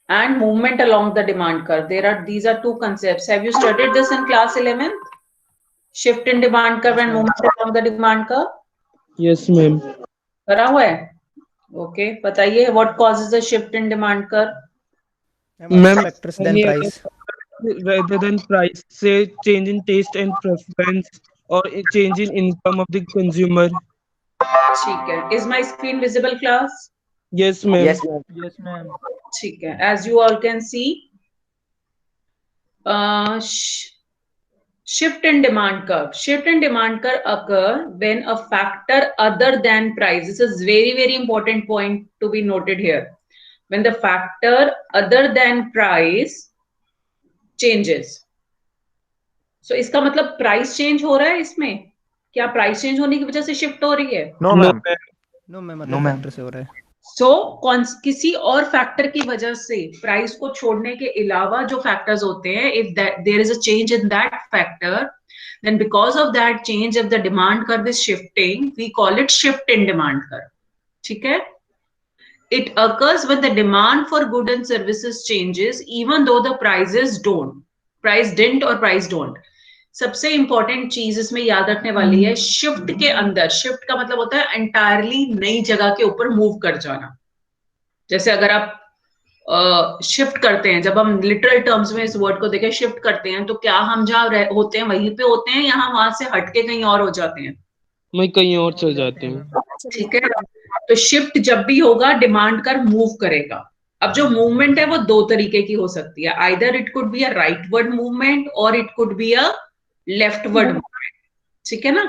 and movement along the demand curve. These are two concepts. Have you studied this in class 11th? Shift in demand curve and movement along the demand curve. Yes, ma'am. करा हुआ है? Okay. बताइए, what causes a shift in demand curve? Ma'am, factors than any other price. factor rather than price, say change in taste and preference or a change in income of the consumer. ठीक है. Is my screen visible, class? Yes, ma'am. Yes, ma'am. Yes, ma'am. ठीक है. As you all can see, shift in demand curve. Shift in demand curve occur when a factor other than price. This is very, very important point to be noted here. When the factor other than price changes. So इसका मतलब price change हो रहा है इसमें? क्या price change होने की वजह से shift हो रही है? No, No, ma'am. ma'am. No, ma'am. No, other ma'am. factor से हो रहा है. So किसी और फैक्टर की वजह से प्राइस को छोड़ने के अलावा जो फैक्टर्स होते हैं, if there is a change in that factor, then because of that change, if the demand curve is shifting, we call it shift in demand curve. ठीक है? It occurs when the demand for goods and services changes, even though the prices don't. Price didn't or price don't. सबसे important चीज इसमें याद रखने वाली है, shift के अंदर, शिफ्ट का मतलब होता है एंटायरली नई जगह के ऊपर मूव कर जाना. जैसे अगर आप शिफ्ट करते हैं, जब हम लिटरल टर्म्स में इस वर्ड को देखें, शिफ्ट करते हैं, तो क्या हम जहाँ होते हैं वहीं पे होते हैं, या हम वहां से हटके कहीं और हो जाते हैं? मैं कहीं और चल जाते हैं. ठीक है. तो शिफ्ट जब भी होगा, डिमांड कर मूव करेगा. अब जो मूवमेंट है वो दो तरीके की हो सकती है. Either it could be a rightward movement or it could be a leftward movement. ठीक है ना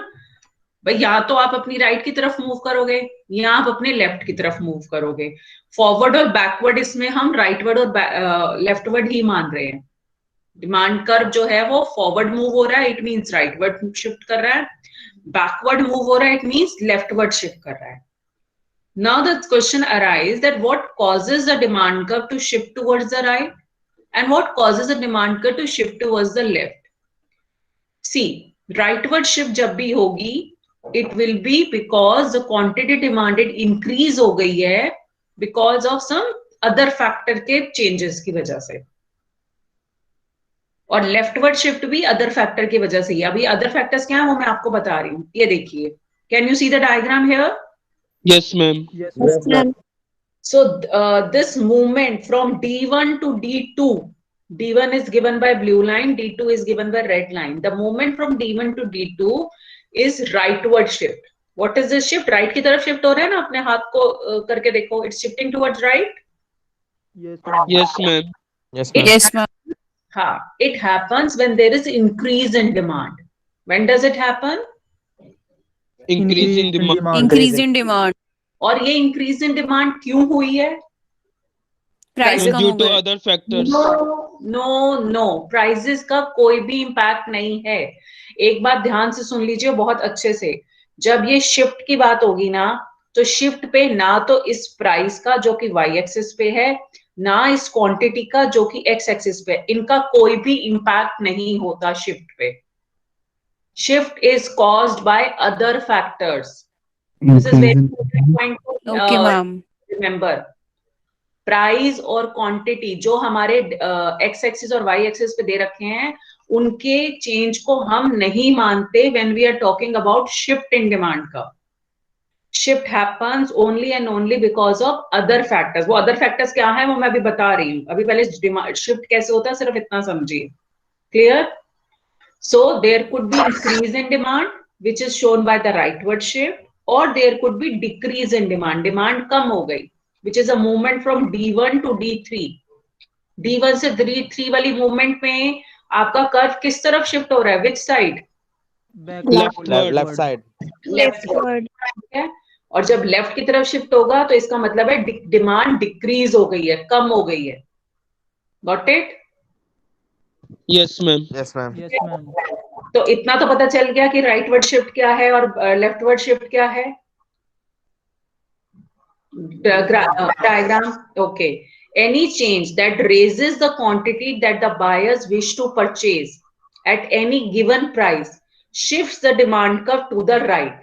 भाई? या तो आप अपनी राइट की तरफ मूव करोगे, या आप अपने लेफ्ट की तरफ मूव करोगे. फॉरवर्ड और बैकवर्ड इसमें हम राइटवर्ड और लेफ्टवर्ड ही मान रहे हैं. डिमांड कर्व जो है वो फॉरवर्ड मूव हो रहा है, इट मींस राइटवर्ड शिफ्ट कर रहा है. बैकवर्ड मूव हो रहा है, इट मींस लेफ्टवर्ड शिफ्ट कर रहा है. Now the question arises that what causes the demand curve to shift towards the right and what causes the demand curve to shift towards the left. See, rightward shift जब भी होगी, it will be because the quantity demanded increase हो गई है because of some other factor के changes की वजह से. और लेफ्टवर्ड शिफ्ट भी अदर फैक्टर की वजह से ही. अभी अदर फैक्टर्स क्या है वो मैं आपको बता रही हूँ. ये देखिए, can you see the diagram here? Yes, ma'am. Yes, Yes, ma'am. ma'am. So this movement from D1 to D2, D1 is given by blue line, D2 is given by red line. The movement from D1 to D2 is rightward shift. What is this shift? Right की तरफ shift हो रहा है ना? अपने हाथ को करके देखो. It's shifting towards right. Yes, ma'am. Yes, ma'am. Yes, ma'am. Yes, ma'am. हाँ, it happens when there is increase in demand. When does it happen? Increase in demand. Increase in demand. और ये increase in demand क्यों हुई है? Price Prices- कम Due हो to गए. other factors. No, prices का कोई भी इम्पैक्ट नहीं है. एक बात ध्यान से सुन लीजिए बहुत अच्छे से. जब ये शिफ्ट की बात होगी ना, तो शिफ्ट पे ना तो इस प्राइस का जो कि वाई एक्सिस पे है, ना इस क्वांटिटी का जो कि एक्स एक्सिस पे, इनका कोई भी इम्पैक्ट नहीं होता शिफ्ट पे. Shift is caused by other factors. This is very important point two Okay, ma'am. Remember. Price और क्वांटिटी जो हमारे एक्स एक्सिस और वाई एक्सिस पे दे रखे हैं, उनके चेंज को हम नहीं मानते when we are talking about shift in demand का. Shift happens only and only because of other factors. वो अदर फैक्टर्स क्या है वो मैं अभी बता रही हूँ. अभी पहले शिफ्ट कैसे होता है सिर्फ इतना समझिए. Clear? So there could be increase in demand which is shown by the rightward shift, और there could be decrease in demand. Demand कम हो गई, which is a movement from D1 to D3. D1 से D3 वाली movement में आपका curve किस तरफ शिफ्ट हो रहा है? Which side? Leftward. Left side. Leftward. ठीक है. और जब लेफ्ट की तरफ शिफ्ट होगा तो इसका मतलब है डिमांड डिक्रीज हो गई है, कम हो गई है. Got it? Yes, ma'am. Yes, ma'am. Yes, ma'am. तो इतना तो पता चल गया कि राइटवर्ड शिफ्ट क्या है और लेफ्टवर्ड शिफ्ट क्या है. Diagram. Okay. Any change that raises the quantity that the buyers wish to purchase at any given price shifts the demand curve to the right.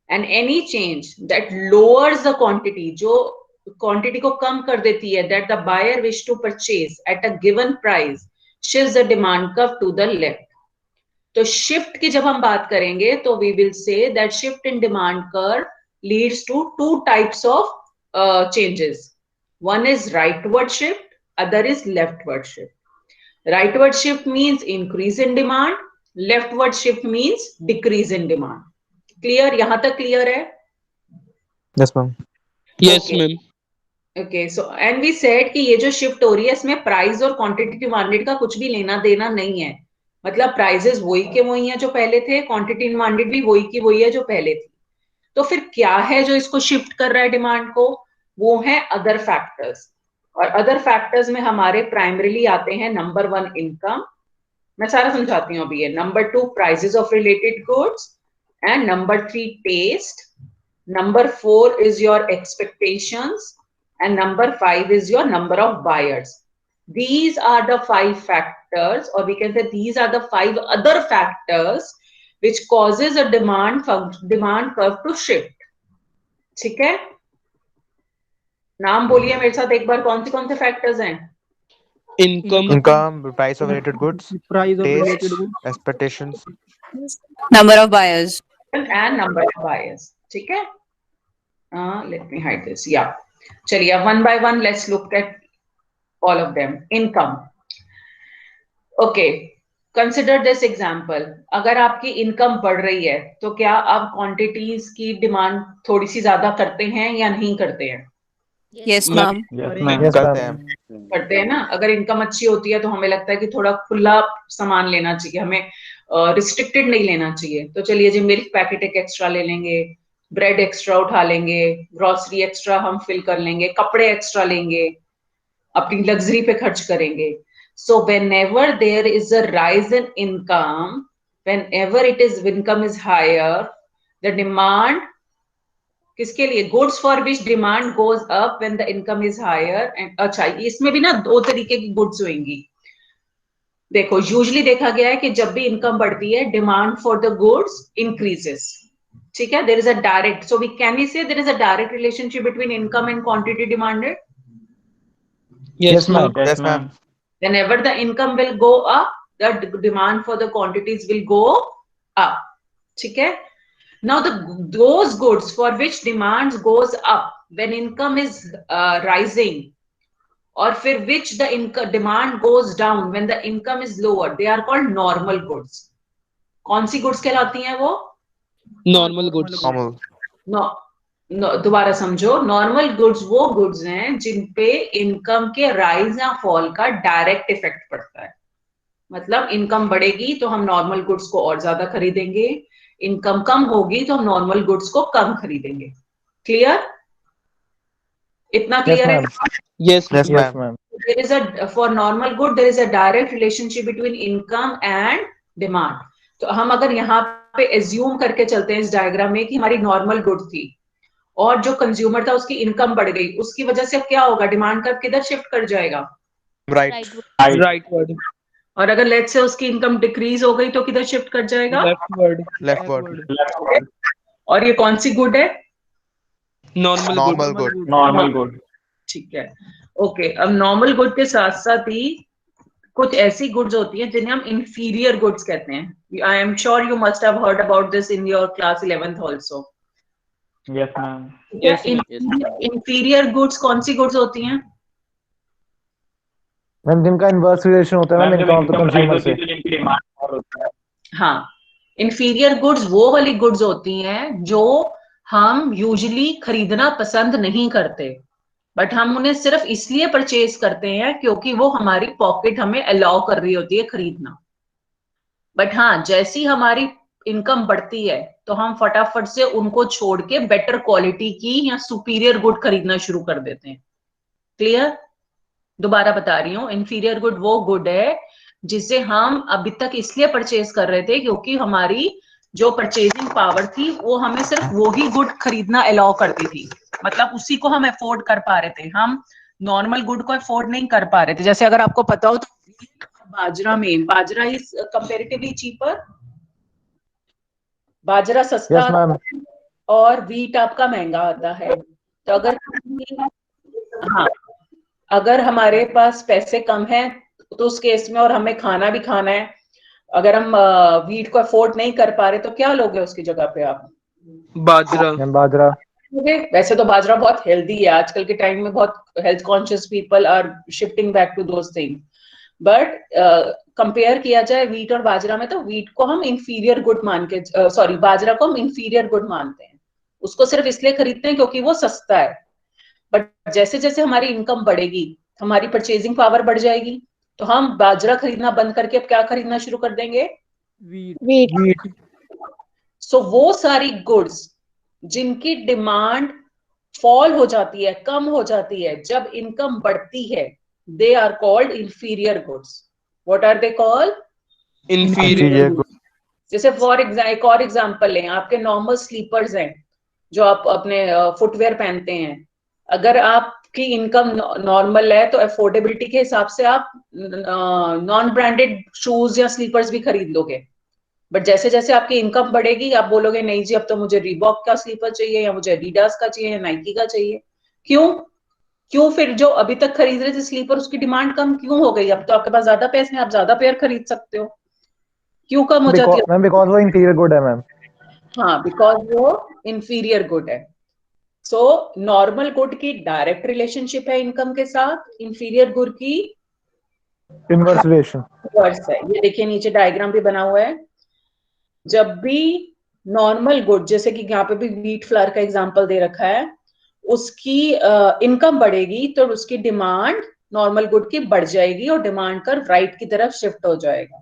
And any change that lowers the quantity, जो quantity को कम कर देती है, that the buyer wish to purchase at a given price shifts the demand curve to the left. तो shift की जब हम बात करेंगे तो we will say that shift in demand curve leads to two types of changes. One is rightward shift, other is leftward shift. Rightward shift means increase in demand, leftward shift means decrease in demand. Clear? यहाँ तक clear है? Yes, ma'am. Yes, Okay. ma'am. Okay, so and we said कि ये जो shift हो रही है इसमें प्राइस और क्वांटिटी डिमांडेड का कुछ भी लेना देना नहीं है। मतलब प्राइसेस वही के वही हैं जो पहले थे, क्वांटिटी डिमांडेड भी वही की वही है जो पहले थी। तो फिर क्या है जो इसको शिफ्ट कर रहा है डिमांड को? वो है अदर फैक्टर्स। और अदर फैक्टर्स में हमारे प्राइमरीली आते हैं नंबर 1 इनकम, मैं सारा समझाती हूँ अभी, ये number 2 prices of related goods, and number 3 taste, number 4 is your expectations, and number 5 is your number of buyers. These are the 5 factors, or we can say these are the 5 other factors which causes a demand curve to shift. ठीक है? नाम बोलिए मेरे साथ एक बार, कौन से factors हैं? Income, price of related goods, Price of taste, related goods, expectations. Number of buyers. And number of buyers. ठीक है? Let me hide this. Yeah. चलिए one by one let's look at all of them. Income. Okay. Consider this example. अगर आपकी income बढ़ रही है तो क्या आप क्वांटिटीज की डिमांड थोड़ी सी ज्यादा करते हैं या नहीं करते हैं? Yes, ma'am. ma'am. Yes, करते हैं. करते हैं ना। अगर इनकम अच्छी होती है तो हमें लगता है कि थोड़ा खुला सामान लेना चाहिए, हमें रिस्ट्रिक्टेड नहीं लेना चाहिए। तो चलिए जी, मिल्क पैकेट एक एक्स्ट्रा ले लेंगे, ब्रेड एक्स्ट्रा उठा लेंगे, ग्रोसरी एक्स्ट्रा हम फिल कर लेंगे, कपड़े एक्स्ट्रा लेंगे, अपनी लग्जरी पे खर्च करेंगे। सो whenever there is a rise in income, whenever income is higher, the demand किसके लिए? Goods for which demand goes up when the income is higher. And अच्छा, इसमें भी ना दो तरीके की गुड्स होंगी। देखो, यूजुअली देखा गया है कि जब भी इनकम बढ़ती है demand for the goods increases. ठीक है? There is a direct, so we can we say there is a direct relationship between income and quantity demanded. Yes, ma'am. Yes, ma'am. Whenever the income will go up, the demand for the quantities will go up. ठीक है? Now those goods for which demand goes up when income is rising, or for which the demand goes down when the income is lower, they are called normal goods. कौन सी goods कहलाती हैं वो? Normal goods. Normal. No, दोबारा समझो। Normal goods वो goods हैं जिन पे income के राइज या फॉल का डायरेक्ट इफेक्ट पड़ता है। मतलब इनकम बढ़ेगी तो हम नॉर्मल गुड्स को और ज्यादा खरीदेंगे, इनकम कम होगी तो हम नॉर्मल गुड्स को कम खरीदेंगे। क्लियर? इतना क्लियर है? Yes, Yes, ma'am. ma'am. There is a for normal good there is a direct relationship between income and demand. तो हम अगर यहाँ पे एज्यूम करके चलते हैं इस डायग्राम में कि हमारी नॉर्मल गुड थी और जो कंज्यूमर था उसकी इनकम बढ़ गई, उसकी वजह से अब क्या होगा? डिमांड कर्व किधर शिफ्ट कर जाएगा? Right. Rightward. और अगर लेट से उसकी इनकम डिक्रीज हो गई तो किधर शिफ्ट कर जाएगा? Leftward. Leftward. और ये कौन सी गुड है? Normal Normal good. good. Normal good. ठीक है, ओके। अब नॉर्मल गुड के साथ साथ ही कुछ ऐसी गुड्स होती हैं जिन्हें हम इंफीरियर गुड्स कहते हैं। I am sure you must have heard about this in your class 11th also. Yes ma'am. Yes, ma'am. Inferior goods कौन सी गुड्स होती हैं? मैम जिनका इनवर्स रिलेशन होता है ma'am income of the consumer से। जिनकी डिमांड और होता है। हाँ, इंफीरियर गुड्स वो वाली गुड्स होती हैं जो हम यूजुअली खरीदना पसंद नहीं करते, बट हम उन्हें सिर्फ इसलिए परचेज करते हैं क्योंकि वो हमारी पॉकेट हमें अलाउ कर रही होती है खरीदना। बट हाँ, जैसी हमारी इनकम बढ़ती है तो हम फटाफट से उनको छोड़ के बेटर क्वालिटी की या सुपीरियर गुड खरीदना शुरू कर देते हैं। क्लियर? दोबारा बता रही हूँ, इंफीरियर गुड वो गुड है जिसे हम अभी तक इसलिए परचेज कर रहे थे क्योंकि हमारी जो परचेजिंग पावर थी वो हमें सिर्फ वो ही गुड खरीदना अलाउ करती थी। मतलब उसी को हम अफोर्ड कर पा रहे थे, हम नॉर्मल गुड को अफोर्ड नहीं कर पा रहे थे। जैसे अगर आपको पता हो तो बाजरा इज कंपेरेटिवली चीपर, बाजरा सस्ता यस मैम। और व्हीट आपका महंगा आता है। तो अगर हाँ, अगर हमारे पास पैसे कम हैं तो उस केस में, और हमें खाना भी खाना है, अगर हम वीट को अफोर्ड नहीं कर पा रहे तो क्या लोगे उसकी जगह पे आप? बाजरा। मैम बाजरा। वैसे तो बाजरा बहुत हेल्दी है, आजकल के टाइम में बहुत health conscious people are shifting back to those things, but compare किया जाए वीट और बाजरा में, तो वीट को हम इंफीरियर गुड मान के, सॉरी, बाजरा को हम इंफीरियर गुड मानते हैं। उसको सिर्फ इसलिए खरीदते हैं क्योंकि वो सस्ता है, बट जैसे जैसे हमारी इनकम बढ़ेगी, हमारी परचेजिंग पावर बढ़ जाएगी, तो हम बाजरा खरीदना बंद करके अब क्या खरीदना शुरू कर देंगे? वीट। सो वो सारी गुड्स जिनकी डिमांड फॉल हो जाती है, कम हो जाती है जब इनकम बढ़ती है, they are called inferior goods. What are they called? Inferior. Inferior. जैसे फॉर एग्जाम्पल, एक और एग्जाम्पल लें, आपके नॉर्मल स्लीपर्स हैं जो आप अपने फुटवेयर पहनते हैं, अगर आपकी इनकम नॉर्मल है तो अफोर्डेबिलिटी के हिसाब से आप नॉन ब्रांडेड शूज या स्लीपर्स भी खरीद लोगे, बट जैसे जैसे आपकी इनकम बढ़ेगी आप बोलोगे नहीं जी अब तो मुझे रीबॉक का स्लीपर चाहिए, या मुझे एडिडास का चाहिए, या नाइकी का चाहिए। क्यों? क्यों फिर जो अभी तक खरीद रहे थे स्लीपर उसकी डिमांड कम क्यों हो गई? अब तो आपके पास ज्यादा पैसे हैं, आप ज्यादा पेयर खरीद सकते हो। क्यों कम हो जाती है? मैम बिकॉज वो इंफीरियर गुड है मैम। हाँ, बिकॉज वो इंफीरियर गुड है। सो नॉर्मल गुड की डायरेक्ट रिलेशनशिप है इनकम के साथ, इंफीरियर गुड की इनवर्स रिलेशन। इनवर्स है। ये देखिए नीचे डायग्राम भी बना हुआ है। जब भी नॉर्मल गुड, जैसे कि यहाँ पे भी व्हीट फ्लावर का एग्जांपल दे रखा है, उसकी इनकम बढ़ेगी तो उसकी डिमांड नॉर्मल गुड की बढ़ जाएगी और डिमांड कर्व राइट की तरफ शिफ्ट हो जाएगा,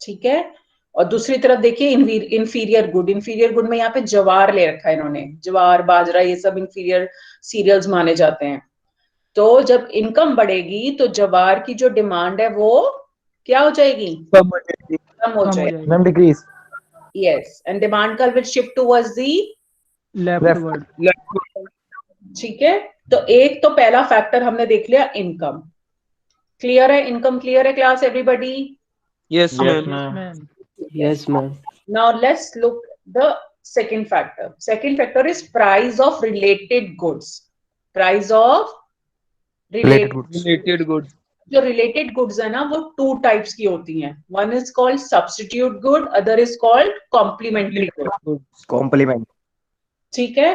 ठीक है। और दूसरी तरफ देखिए इंफीरियर गुड, इंफीरियर गुड में यहाँ पे जवार ले रखा है इन्होंने, जवार बाजरा ये सब इंफीरियर सीरियल्स माने जाते हैं। तो जब इनकम बढ़ेगी तो जवार की जो डिमांड है वो क्या हो जाएगी? कम हो जाएगी। कम हो जाएगी। Ma'am decrease. Yes, and demand curve will shift towards the left. ठीक है। तो एक तो पहला फैक्टर हमने देख लिया इनकम। क्लियर है? इनकम क्लियर है class everybody? Yes Yes, ma'am. ma'am. Yes, ma'am. Now let's look the second factor. Second factor is price of related goods. Price of Related goods. Related goods. जो related goods है ना वो two types की होती हैं। One is called substitute good, other is called complementary good. Compliment. ठीक है।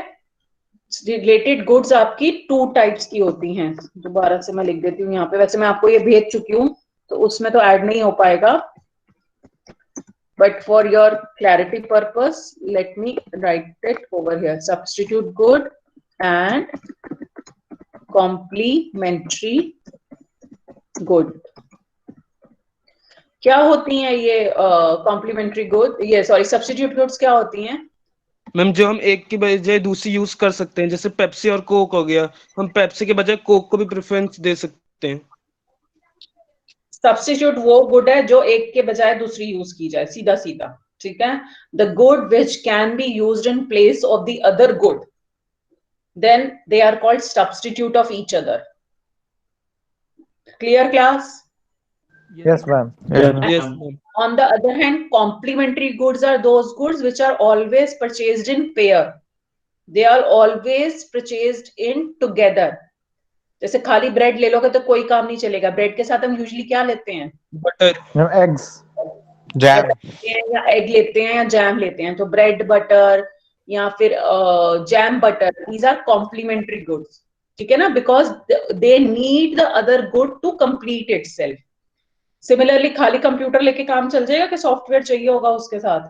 Related goods आपकी टू टाइप्स की होती हैं। दोबारा से मैं लिख देती हूँ यहाँ पे, वैसे मैं आपको ये भेज चुकी हूँ तो उसमें तो ऐड नहीं हो पाएगा, but for your clarity purpose let me write it over here: substitute good and complementary good। क्या होती हैं ये कॉम्प्लीमेंट्री गुड, ये सॉरी सब्स्टिट्यूट गुड्स क्या होती हैं? मैम जो हम एक की बजाय दूसरी यूज कर सकते हैं, जैसे पेप्सी और कोक हो गया, हम पेप्सी के बजाय कोक को भी प्रेफरेंस दे सकते हैं। सब्स्टिट्यूट वो गुड है जो एक के बजाय दूसरी यूज की जाए, सीधा सीधा, ठीक है। The good which can be used in place of the other good, then they are called substitute of each other. Clear class? Yes ma'am. Yes ma'am. On the other hand, complementary goods are those goods which are always purchased in pair. They are always purchased in together. जैसे खाली bread ले लोगे तो कोई काम नहीं चलेगा, bread के साथ हम यूजुअली क्या लेते हैं? बटर। Ma'am eggs. Jam. या एग लेते हैं या जैम लेते हैं। तो ब्रेड बटर या फिर jam butter, these are complementary goods, ठीक है ना, because they need the other good to complete itself. Similarly खाली कंप्यूटर लेके काम चल जाएगा कि सॉफ्टवेयर चाहिए होगा उसके साथ?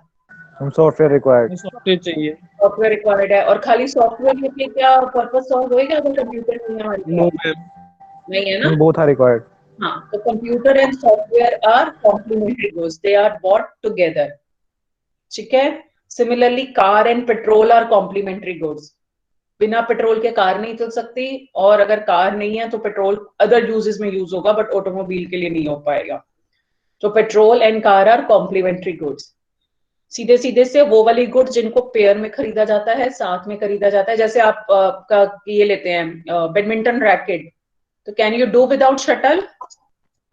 Ma'am software required. सॉफ्टवेयर चाहिए। सॉफ्टवेयर रिक्वायर्ड है, और खाली सॉफ्टवेयर लेके क्या पर्पस सॉल्व होएगा अगर कंप्यूटर नहीं है हमारे नो पास? मैम। नहीं है ना? Ma'am both are required. हाँ, तो computer and software are complementary goods, they are bought together, ठीक है। Similarly car and petrol are complementary goods. बिना पेट्रोल के कार नहीं चल सकती, और अगर कार नहीं है तो पेट्रोल अदर यूजेस में यूज होगा बट ऑटोमोबाइल के लिए नहीं हो पाएगा। तो petrol and car are complementary goods. सीधे सीधे से वो वाली गुड्स जिनको पेयर में खरीदा जाता है, साथ में खरीदा जाता है। जैसे आप का ये लेते हैं बैडमिंटन रैकेट, तो can you do without shuttle?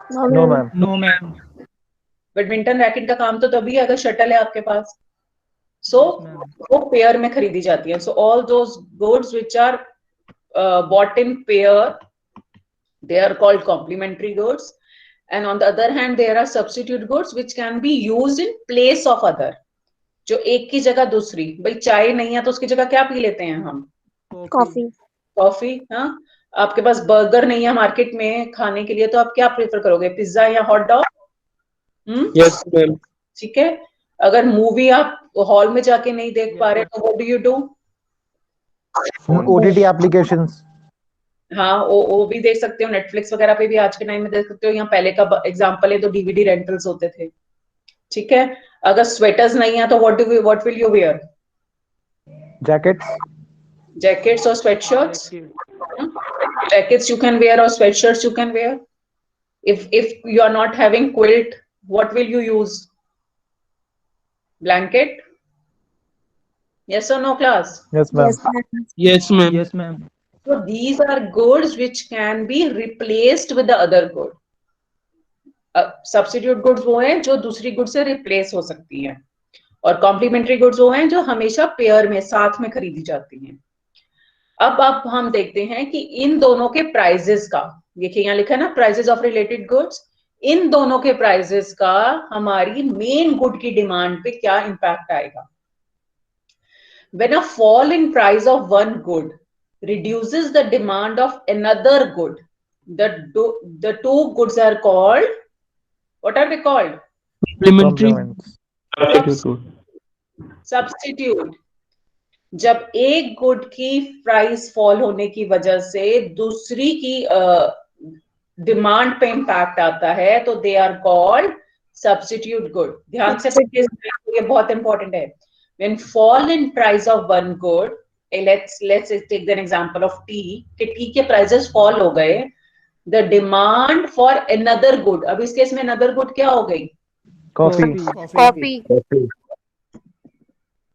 No ma'am. No ma'am. Badminton racket का काम तो तभी है अगर शटल है आपके पास। सो वो पेयर में खरीदी जाती है। So all those goods which are bought in pair, they are called complementary goods. And on the other hand, there are substitute goods which can be used in place of other. जो एक की जगह दूसरी, भाई चाय नहीं है तो उसकी जगह क्या पी लेते हैं हम? कॉफी। कॉफी। हाँ, आपके पास बर्गर नहीं है मार्केट में खाने के लिए, तो आप क्या प्रेफर करोगे, पिज्जा या हॉट डॉग? Yes ma'am. ठीक है। अगर मूवी आप हॉल में जाके नहीं देख पा रहे तो what do you do? OTT applications. हाँ, वो भी देख सकते हो, नेटफ्लिक्स वगैरह पे भी आज के टाइम में देख सकते हो, यहाँ पहले का एग्जांपल है तो डीवीडी रेंटल्स होते थे। ठीक है। अगर स्वेटर्स नहीं है तो what will you wear? Jackets. Jackets or sweatshirts? Jackets you can wear or sweatshirts you can wear. If you are not having quilt, what will you use? Blanket? Yes or no, class? Yes, ma'am. Yes ma'am. Yes, ma'am. So these are goods which can be replaced with the other good. Substitute goods वो हैं जो दूसरी good से replace हो सकती हैं, और complementary goods वो हैं जो हमेशा पेयर में साथ में खरीदी जाती हैं। अब हम देखते हैं कि इन दोनों के प्राइजेस का, देखिए यहाँ लिखा है ना, प्राइजेस ऑफ रिलेटेड गुड्स, इन दोनों के प्राइजेस का हमारी मेन गुड की डिमांड पे क्या इंपैक्ट आएगा? When a fall in price of one good reduces the demand of another good, the two goods are called, what are they called? Compliments. Substitute. जब एक गुड की price fall होने की वजह से दूसरी की डिमांड पे इंपैक्ट आता है तो they are called substitute good. ध्यान से, ये बहुत इंपॉर्टेंट है। When fall in price of one good, let's take an example of tea, कि टी के प्राइसेस फॉल हो गए, the demand for another good, अब इस केस में another good क्या हो गई? Coffee. Copy.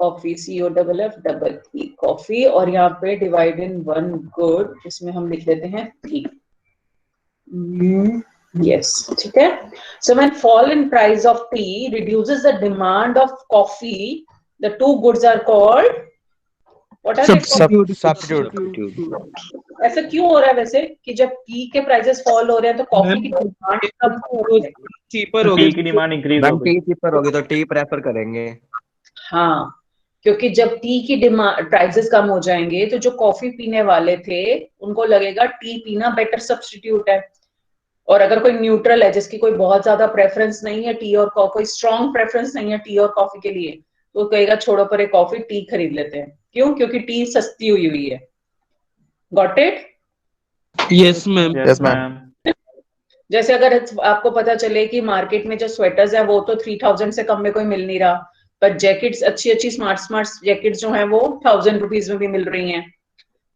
Coffee, COFF, coffee, और यहाँ पे डिवाइड इन वन गुड, इसमें हम लिख लेते हैं टी। Yes, ठीक है। So when fall in price of tea reduces the demand of coffee, the two goods are called, what are they called? Substitute. ऐसा क्यों हो रहा है वैसे कि जब टी के प्राइसेस फॉल हो रहे हैं तो कॉफी की डिमांड कम हो रही है? चीपर हो टी की गई। डिमांड इंक्रीज मैम हो गई। टी चीपर होगी तो टी प्रेफर करेंगे। हाँ, क्योंकि जब टी की डिमांड प्राइसेस कम हो जाएंगे तो जो कॉफी पीने वाले थे उनको लगेगा टी पीना बेटर सब्स्टिट्यूट है। और अगर कोई न्यूट्रल है जिसकी कोई बहुत ज्यादा प्रेफरेंस नहीं है टी और कोई स्ट्रॉन्ग प्रेफरेंस नहीं है टी और कॉफी के लिए, तो कहेगा छोड़ो पर एक कॉफी, टी खरीद लेते हैं। क्यों? क्योंकि टी सस्ती हुई है। Got it? Yes ma'am. Yes, ma'am. जैसे अगर आपको पता चले कि मार्केट में जो स्वेटर्स है वो तो 3000 से कम में कोई मिल नहीं रहा, पर जैकेट्स अच्छी स्मार्ट जैकेट्स जो हैं वो 1000 रुपीज में भी मिल रही हैं,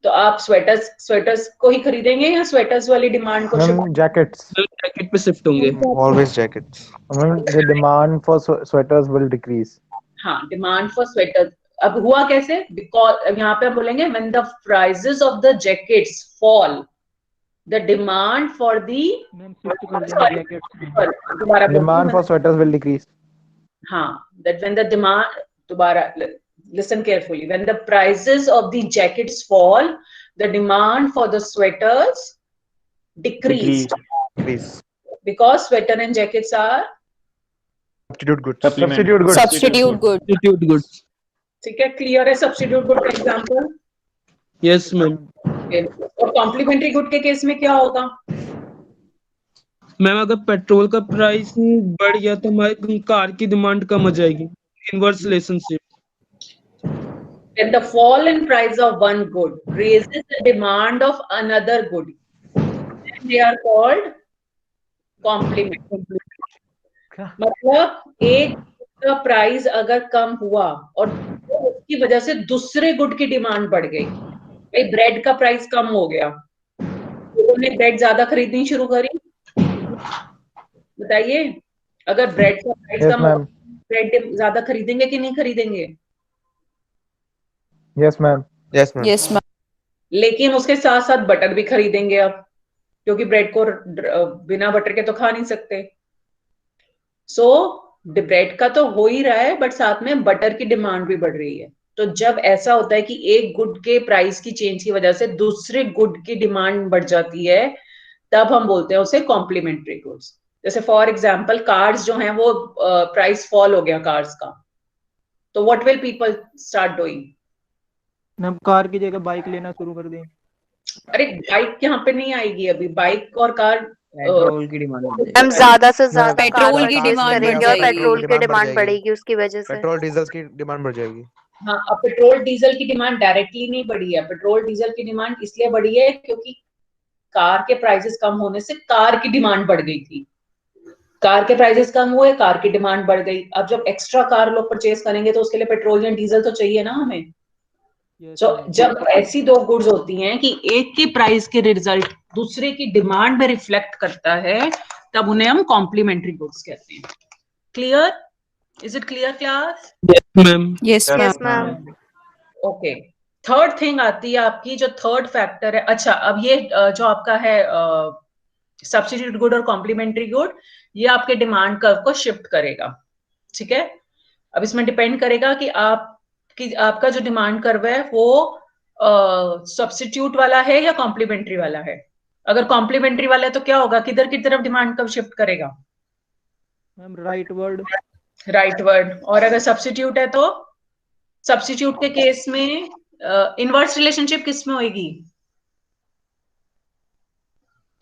तो आप स्वेटर्स को ही खरीदेंगे या स्वेटर्स वाली डिमांड को? Ma'am, jackets. जैकेट पे शिफ्ट होंगे। Always jackets. Ma'am, the demand for sweaters will decrease. हाँ, डिमांड फॉर स्वेटर्स। अब हुआ कैसे? बिकॉज यहाँ पे हम बोलेंगे when the prices of the jackets fall, the demand for the Demand for sweaters will decrease. हाँ, that when the demand, दोबारा listen carefully, when the prices of the jackets fall, the demand for the sweaters decreased. Please. Because sweater and jackets are Substitute goods. Substitute goods. Substitute good. Substitute goods. ठीक है, clear है? Substitute good का example. Yes ma'am. और complementary good के case में क्या होगा? Ma'am अगर पेट्रोल का प्राइस बढ़ गया तो हमारी कार की डिमांड कम हो जाएगी। Inverse relationship. When the fall in price of one good raises the demand of another good, they are called complement. मतलब एक का प्राइस अगर कम हुआ और उसकी वजह से दूसरे गुड की डिमांड बढ़ गई, भाई ब्रेड का प्राइस कम हो गया, लोगों ने ब्रेड ज्यादा खरीदनी शुरू करी। बताइए, अगर ब्रेड का प्राइस Yes, कम हो, ma'am. ब्रेड ज्यादा खरीदेंगे कि नहीं खरीदेंगे? Yes, ma'am. Yes, ma'am. Yes, ma'am. लेकिन उसके साथ साथ बटर भी खरीदेंगे अब, क्योंकि ब्रेड को बिना बटर के तो खा नहीं सकते। सो ब्रेड का तो हो ही रहा है, बट साथ में बटर की डिमांड भी बढ़ रही है। तो जब ऐसा होता है कि एक गुड के प्राइस की चेंज की वजह से दूसरे गुड की डिमांड बढ़ जाती है, तब हम बोलते हैं उसे कॉम्प्लीमेंट्री गुड्स। जैसे फॉर एग्जांपल कार्स जो हैं वो प्राइस फॉल हो गया कार्स का, तो what will people start doing? हम कार की जगह बाइक लेना शुरू कर दें। अरे बाइक यहाँ पे नहीं आएगी अभी, बाइक और कार पेट्रोल की डिमांड हम ज्यादा से ज्यादा कार पेट्रोल की परचेज डिमांड बढ़ करेंगे और जाएगी। पेट्रोल की डिमांड बढ़ेगी उसकी वजह से। पेट्रोल डीजल की डिमांड बढ़ जाएगी। हाँ, अब पेट्रोल डीजल की डिमांड डायरेक्टली नहीं बढ़ी है, पेट्रोल डीजल की डिमांड इसलिए बढ़ी है क्योंकि कार के प्राइसेस कम होने से कार की डिमांड बढ़ गई थी। कार के प्राइसेस कम हुए, कार की डिमांड बढ़ गई। अब जब एक्स्ट्रा कार लोग परचेज करेंगे तो उसके लिए पेट्रोल या डीजल तो चाहिए ना हमें। तो जब ऐसी दो गुड्स होती हैं कि एक के प्राइस के रिजल्ट दूसरे की डिमांड में रिफ्लेक्ट करता है, तब उन्हें हम कॉम्प्लीमेंट्री गुड्स कहते हैं। Clear? Is it clear class? Ma'am. Yes, yes ma'am. Ma'am. Okay, third thing आती है आपकी, जो थर्ड फैक्टर है। अच्छा, अब ये जो आपका है सब्स्टिट्यूट गुड और कॉम्प्लीमेंट्री गुड, ये आपके डिमांड कर्व को शिफ्ट करेगा। ठीक है, अब इसमें डिपेंड करेगा कि आपका जो डिमांड कर्व है वो सब्स्टिट्यूट वाला है या कॉम्प्लीमेंट्री वाला है। अगर कॉम्प्लीमेंट्री वाला है तो क्या होगा, किधर की तरफ डिमांड कर्व शिफ्ट करेगा? Ma'am right word. Right word. और अगर सब्स्टिट्यूट है तो सब्स्टिट्यूट के केस में इनवर्स रिलेशनशिप किस में होगी?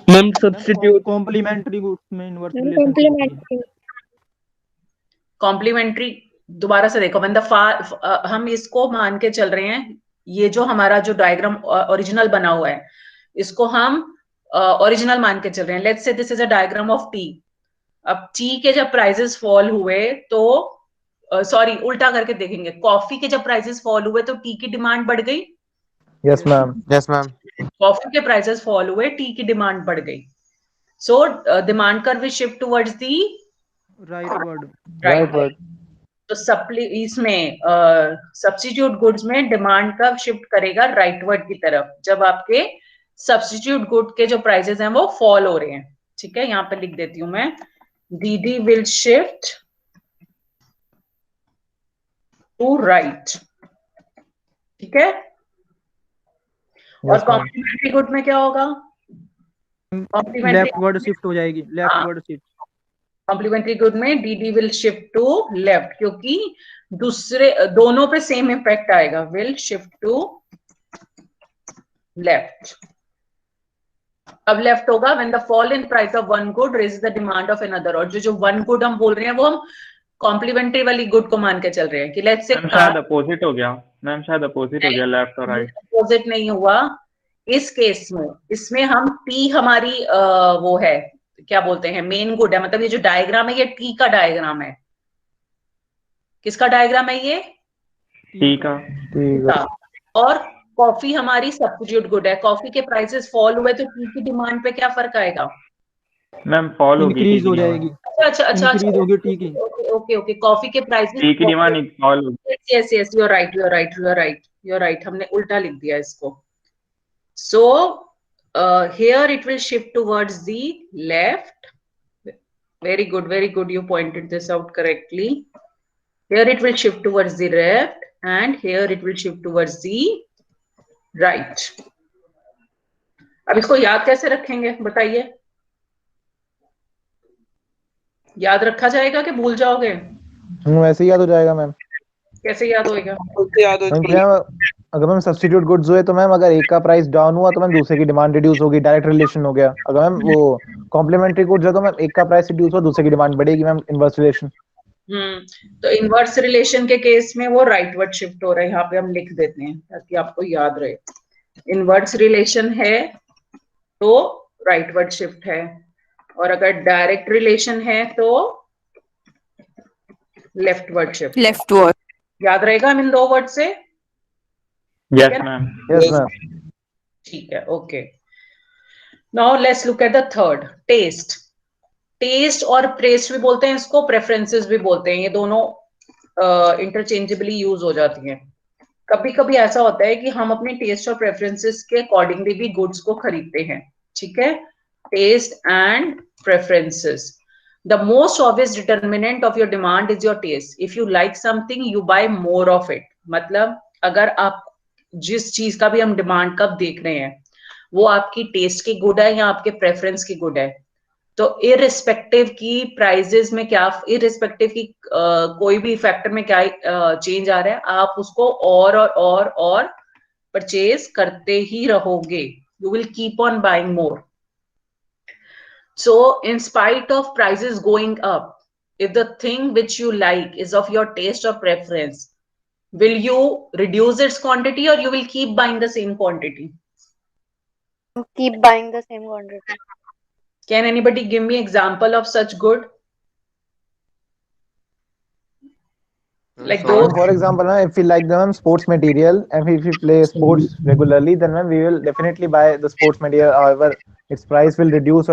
मैम सब्स्टिट्यूट कॉम्प्लीमेंट्री गुड्स में इनवर्स रिलेशनशिप। कॉम्प्लीमेंट्री, दोबारा से देखो, हम इसको मान के चल रहे हैं, ये जो हमारा जो डायग्राम ओरिजिनल बना हुआ है इसको हम ओरिजिनल मान के चल रहे हैं। Let's say this is a diagram of T. अब टी के जब प्राइसेस फॉल हुए तो सॉरी उल्टा करके देखेंगे, कॉफी के जब प्राइसेस फॉल हुए तो टी की डिमांड बढ़ गई। Yes, ma'am. Yes ma'am. Coffee के प्राइसेस फॉल हुए, टी की डिमांड बढ़ गई। So demand curve will shift towards the right word. Right word. तो इसमें सब्स्टिट्यूट गुड्स में डिमांड कर्व शिफ्ट करेगा राइटवर्ड की तरफ, जब आपके सब्स्टिट्यूट गुड के जो प्राइसेस हैं वो फॉल हो रहे हैं। ठीक है, यहाँ पे लिख देती हूं मैं, DD will shift to right. ठीक है, और Yes, ma'am. कॉम्प्लीमेंट्री गुड में क्या होगा? लेफ्ट वर्ड शिफ्ट हो जाएगी। Leftward shift. Complementary good में DD will shift to left, क्योंकि दोनों पे सेम इम्पैक्ट आएगा। Will shift to left. अब लेफ्ट होगा when the fall in price of one good raise the demand of another. और जो वन गुड हम बोल रहे हैं वो हम कॉम्प्लीमेंट्री वाली गुड को मान के चल रहे हैं कि लेट्स से शायद अपोजिट हो गया मैम, शायद अपोजिट हो गया, लेफ्ट और राइट। अपोजिट नहीं हुआ इस केस में। इसमें हम टी हमारी वो है, क्या बोलते हैं, मेन गुड है। मतलब ये जो डायग्राम है ये टी का डायग्राम है। किसका डायग्राम है ये? ठीक है। ठीक है। और कॉफी हमारी सब्स्टिट्यूट गुड है। कॉफी के प्राइसेस फॉल हुए तो टी की डिमांड पे क्या फर्क आएगा? मैम फॉल होगी, इंक्रीज हो जाएगी। अच्छा, इंक्रीज होगी टी की। ओके, कॉफी के प्राइसेस टी की डिमांड फॉल होगी। Yes, you are right. हमने उल्टा लिख दिया इसको। So here it will shift towards the left. Very good, you pointed this out correctly. Here it will shift towards the left and here it will shift towards the right. अब इसको याद कैसे रखेंगे बताइए? याद रखा जाएगा कि भूल जाओगे? वैसे ही याद हो जाएगा मैम। कैसे याद होएगा? याद हो मैम अगर मैम सब्स्टिट्यूट गुड्स हुए तो मैम अगर एक का प्राइस डाउन हुआ तो मैम दूसरे की डिमांड रिड्यूस होगी, डायरेक्ट रिलेशन हो गया। अगर मैम वो कॉम्प्लीमेंट्री गुड्स है तो मैम एक का प्राइस रिड्यूस हुआ दूसरे की डिमांड बढ़ेगी मैम, इनवर्स रिलेशन। तो इनवर्स रिलेशन के केस में वो राइटवर्ड शिफ्ट हो रहा है। यहाँ पे हम लिख देते हैं ताकि आपको याद रहे। इनवर्स रिलेशन है तो राइटवर्ड शिफ्ट है, और अगर डायरेक्ट रिलेशन है तो लेफ्टवर्ड शिफ्ट। Leftward. याद रहेगा इन दो वर्ड से? Yes ma'am. Yes ma'am. ठीक है, okay. Now let's look at the third, taste. Taste और टेस्ट भी बोलते हैं इसको, प्रेफरेंसेस भी बोलते हैं। ये दोनों इंटरचेंजेबली यूज हो जाती हैं। कभी कभी ऐसा होता है कि हम अपने टेस्ट और प्रेफरेंसेस के अकॉर्डिंगली भी गुड्स को खरीदते हैं। ठीक है, taste and preferences. The most obvious determinant of your demand is your taste. If you like something, you buy more of it. मतलब अगर आप जिस चीज का भी हम डिमांड कब देख रहे हैं वो आपकी टेस्ट की गुड है या आपके प्रेफरेंस की गुड है, तो इररिस्पेक्टिव की प्राइजेस में क्या, इररिस्पेक्टिव की कोई भी फैक्टर में क्या चेंज आ रहा है, आप उसको और परचेज करते ही रहोगे. You will keep on buying more. So in spite of prices going up, if the thing which you like is of your taste or preference, will you reduce its quantity or you will keep buying the same quantity? Keep buying the same quantity. Can anybody give me example of such good? Like those. For example, if we like the sports material and if we play sports regularly, then we will definitely buy the sports material. However, its price will reduce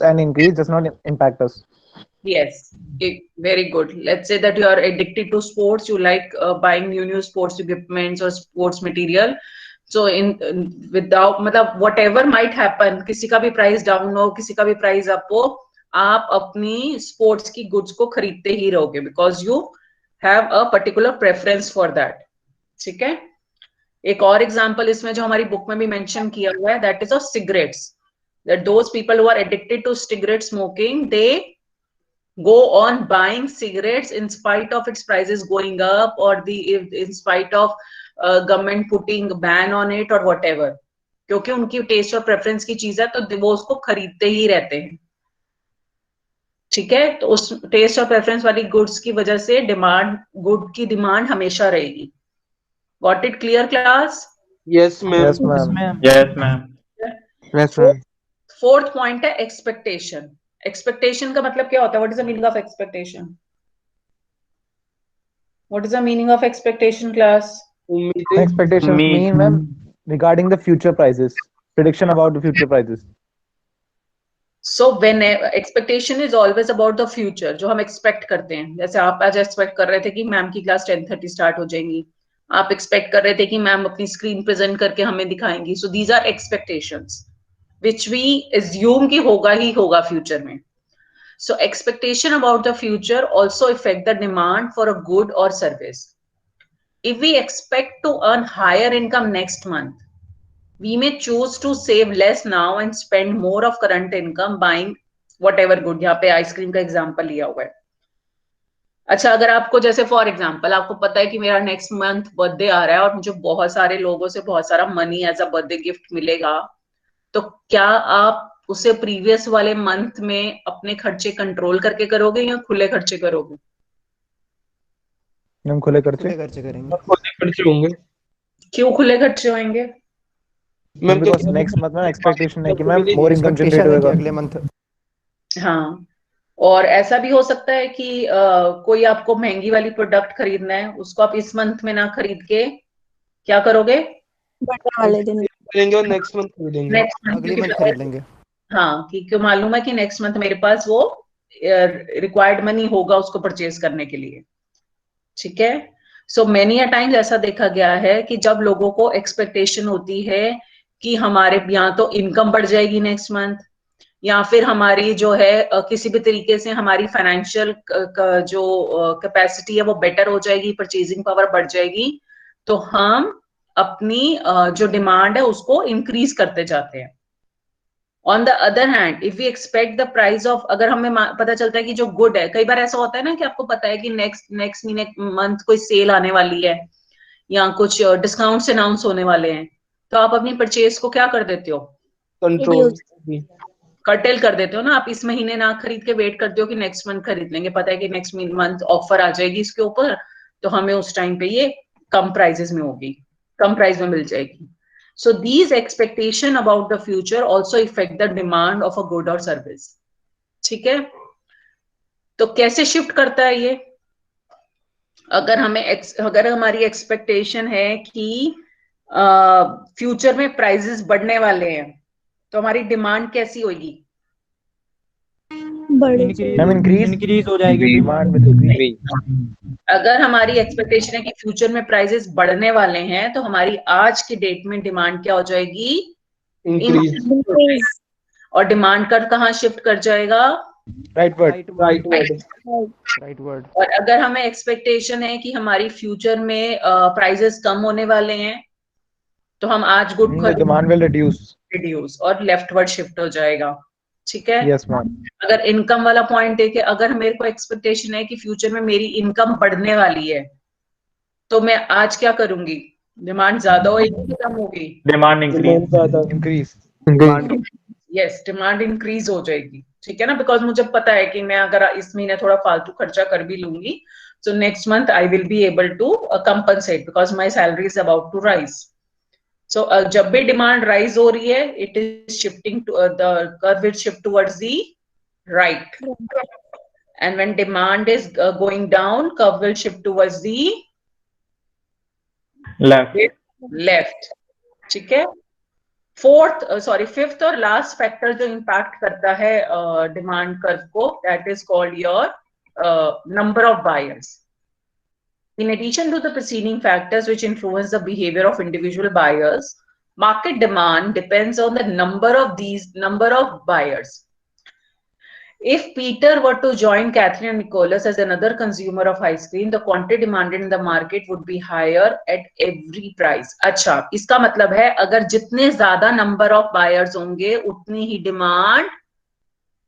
and increase, does not impact us. Yes, very good. Let's say that you are addicted to sports, you like buying new sports equipments or sports material. So without मतलब whatever might happen, किसी का भी price down हो, किसी का भी price up हो, आप अपनी sports की goods को खरीदते ही रहोगे because you have a particular preference for that. ठीक है? एक और example इसमें जो हमारी book में भी mention किया हुआ है, that is of cigarettes. That those people who are addicted to cigarette smoking, they go on buying cigarettes in spite of its prices going up or in spite of government putting ban on it or whatever, क्योंकि उनकी test और preference की चीज है तो वो उसको खरीदते ही रहते हैं. ठीक है, तो उस टेस्ट और प्रेफरेंस वाली गुड्स की वजह से गुड की डिमांड हमेशा रहेगी. Got it clear class? Yes, ma'am. Yes, ma'am. Yes, ma'am. Yes, ma'am. Fourth point है एक्सपेक्टेशन. एक्सपेक्टेशन का मतलब क्या होता है? What is the meaning of expectation? What is the meaning of expectation class? Expectations mean, ma'am, regarding the future prices, prediction about the future prices. So when expectation is always about the future, जो हम expect करते हैं, जैसे आप आज expect कर रहे थे कि मैम की क्लास 10:30 स्टार्ट हो जाएंगी, आप एक्सपेक्ट कर रहे थे कि मैम अपनी स्क्रीन प्रेजेंट करके हमें दिखाएंगी. So these are expectations which we assume कि होगा ही होगा फ्यूचर में. So expectation about the future also affect the demand for a good or service. If we expect to earn higher income next month, we may choose to save less now and spend more of current income buying whatever good. यहाँ पे ice cream का example लिया हुआ है. अच्छा, अगर आपको जैसे फॉर एग्जाम्पल आपको पता है कि मेरा नेक्स्ट मंथ बर्थडे आ रहा है और मुझे बहुत सारे लोगों से बहुत सारा money as a birthday gift मिलेगा, तो क्या आप उसे प्रीवियस वाले मंथ में अपने खर्चे कंट्रोल करके करोगे या खुले खर्चे करोगे? हम खुले खर्चे करेंगे. खुले खर्चे होंगे. क्यों खुले खर्चे होंगे? मैम because next month में expectation है कि मैम more income generate होगा अगले मंथ. हाँ, और ऐसा भी हो सकता है कि कोई आपको महंगी वाली प्रोडक्ट खरीदना है, उसको आप इस मंथ में ना खरीद के क्या करोगे? बर्थडे वाले दिन खरीदेंगे और नेक्स्ट मंथ खरीदेंगे. नेक्स्ट मंथ, अगले मंथ खरीद लेंगे. हाँ, क्योंकि मालूम है कि नेक्स्ट मंथ मेरे पास वो रिक्वायर्ड मनी होगा उसको परचेज करने के लिए. ठीक है, सो मेनी अ टाइम्स ऐसा देखा गया है कि जब लोगों को एक्सपेक्टेशन होती है कि हमारे यहाँ तो इनकम बढ़ जाएगी नेक्स्ट मंथ, या फिर हमारी जो है किसी भी तरीके से हमारी फाइनेंशियल जो कैपेसिटी है वो बेटर हो जाएगी, परचेजिंग पावर बढ़ जाएगी, तो हम अपनी जो डिमांड है उसको इंक्रीज करते जाते हैं. On the other hand, if we expect the price of, अगर हमें पता चलता है कि जो गुड है, कई बार ऐसा होता है ना कि आपको पता है कि नेक्स्ट मंथ कोई सेल आने वाली है या कुछ डिस्काउंट्स अनाउंस होने वाले हैं, तो आप अपनी परचेज को क्या कर देते हो? कंट्रोल. कर्टेल कर देते हो ना. आप इस महीने ना खरीद के वेट करते हो कि नेक्स्ट मंथ खरीद लेंगे, पता है कि नेक्स्ट मंथ ऑफर आ जाएगी इसके ऊपर, तो हमें उस टाइम पे ये कम प्राइसेस में होगी, कम प्राइस में मिल जाएगी. So these expectation about the future also affect the demand of a good or service. ठीक है, तो कैसे शिफ्ट करता है ये? अगर हमारी एक्सपेक्टेशन है कि फ्यूचर में प्राइसेस बढ़ने वाले हैं, तो हमारी डिमांड कैसी होगी? इंक्रीज हो जाएगी डिमांड में. अगर हमारी एक्सपेक्टेशन है कि फ्यूचर में प्राइसेस बढ़ने वाले हैं, तो हमारी आज की डेट में डिमांड क्या हो जाएगी? इंक्रीज. और डिमांड कर कहाँ शिफ्ट कर जाएगा? Right word right word right word. और अगर हमें एक्सपेक्टेशन है कि हमारी फ्यूचर में प्राइजेस कम होने वाले हैं तो हम आज गुड डिमांड विल रिड्यूस और लेफ्टवर्ड शिफ्ट हो जाएगा। ठीक है। Yes ma'am. अगर इनकम वाला पॉइंट है कि अगर मेरे को एक्सपेक्टेशन है कि फ्यूचर में मेरी इनकम बढ़ने वाली है तो मैं आज क्या करूंगी, डिमांड ज्यादा होगी कि कम होगी? Demand increase. ज्यादा इंक्रीज। यस, डिमांड इंक्रीज हो जाएगी। ठीक है ना, बिकॉज मुझे पता है कि मैं अगर इस महीने थोड़ा फालतू खर्चा कर भी लूंगी so next month I will be able to compensate because my salary is about to rise. So जब भी डिमांड राइज हो रही है it is shifting to the curve will shift towards the right, and when demand is going down curve will shift towards the left. ठीक है। Fifth और last factor जो impact करता है डिमांड कर्व को, that is called your number of buyers. In addition to the preceding factors which influence the behavior of individual buyers, market demand depends on the number of buyers. If Peter were to join Catherine and Nicholas as another consumer of ice cream, the quantity demanded in the market would be higher at every price. अच्छा, इसका मतलब है अगर जितने ज्यादा number of buyers होंगे उतनी ही demand